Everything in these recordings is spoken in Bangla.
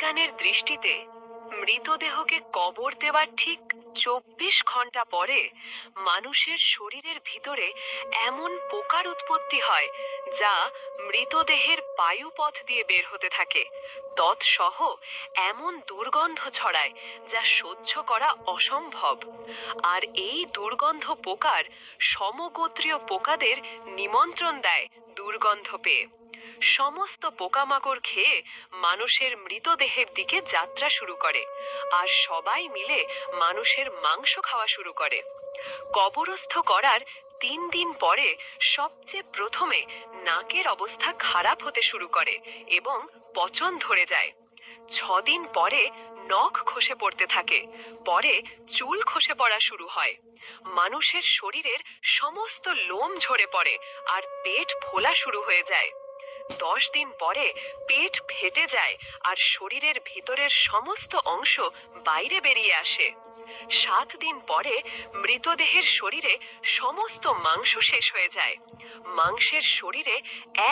বিজ্ঞানের দৃষ্টিতে মৃতদেহকে কবর দেওয়ার ঠিক ২৪ ঘন্টা পরে মানুষের শরীরের ভিতরে এমন পোকার উৎপত্তি হয় যা মৃতদেহের বায়ুপথ দিয়ে বের হতে থাকে। তৎসহ এমন দুর্গন্ধ ছড়ায় যা সহ্য করা অসম্ভব। আর এই দুর্গন্ধ পোকার সমগোত্রীয় পোকাদের নিমন্ত্রণ দেয় দুর্গন্ধ পেয়ে। সমস্ত পোকামাকড় খেয়ে মানুষের মৃতদেহের দিকে যাত্রা শুরু করে, আর সবাই মিলে মানুষের মাংস খাওয়া শুরু করে। কবরস্থ করার ৩ দিন পরে সবচেয়ে প্রথমে নাকের অবস্থা খারাপ হতে শুরু করে এবং পচন ধরে যায়। ৬ দিন পরে নখ খসে পড়তে থাকে, পরে চুল খসে পড়া শুরু হয়। মানুষের শরীরের সমস্ত লোম ঝরে পড়ে আর পেট ফোলা শুরু হয়ে যায়। ১০ দিন পরে পেট ফেটে যায় আর শরীরের ভিতরের সমস্ত অংশ বাইরে বেরিয়ে আসে। ৭ দিন পরে মৃতদেহের শরীরে সমস্ত মাংস শেষ হয়ে যায়। মাংসের শরীরে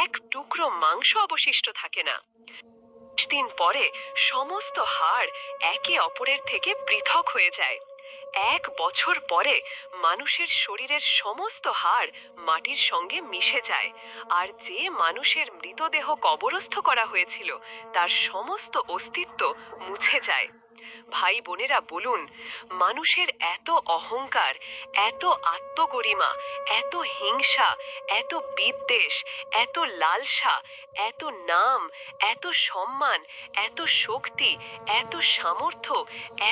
এক টুকরো মাংস অবশিষ্ট থাকে না। ২০ দিন পরে সমস্ত হাড় একে অপরের থেকে পৃথক হয়ে যায়। ১ বছর পরে মানুষের শরীরের সমস্ত হাড় মাটির সঙ্গে মিশে যায়, আর যে মানুষের মৃতদেহ কবরস্থ করা হয়েছিল তার সমস্ত অস্তিত্ব মুছে যায়। ভাই বোনেরা বলুন, মানুষের এত অহংকার, এত আত্মগরিমা, এত হিংসা, এত বিদ্বেষ, এত লালসা, এত নাম, এত সম্মান, এত শক্তি, এত সামর্থ্য,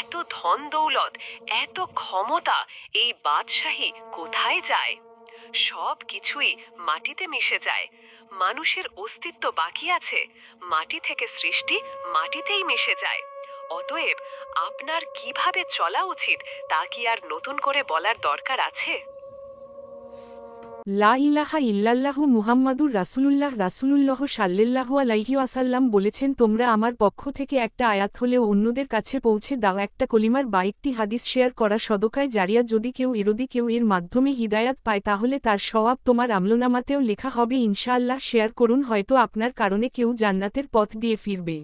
এত ধন দৌলত, এত ক্ষমতা, এই বাদশাহী কোথায় যায়? সব কিছুই মাটিতে মিশে যায়। মানুষের অস্তিত্ব বাকি আছে, মাটি থেকে সৃষ্টি মাটিতেই মিশে যায়। অতএব আপনার কিভাবে চলা উচিত তা কি আর নতুন করে বলার দরকার আছে? লা ইলাহা ইল্লাল্লাহু মুহাম্মাদুর রাসূলুল্লাহ রাসূলুল্লাহ সাল্লাল্লাহু আলাইহি ওয়াসাল্লাম বলেছেন, তোমরা আমার পক্ষ থেকে একটা আয়াত হলেও অন্যদের কাছে পৌঁছে দাও। একটা কলিমার বা একটি হাদিস শেয়ার করা সদকায় জারিয়া। যদি কেউ এর মাধ্যমে হিদায়াত পায় তাহলে তার সওয়াব তোমার আমলনামাতেও লেখা হবে ইনশাআল্লাহ। শেয়ার করুন, হয়তো আপনার কারণে কেউ জান্নাতের পথ দিয়ে ফিরবে।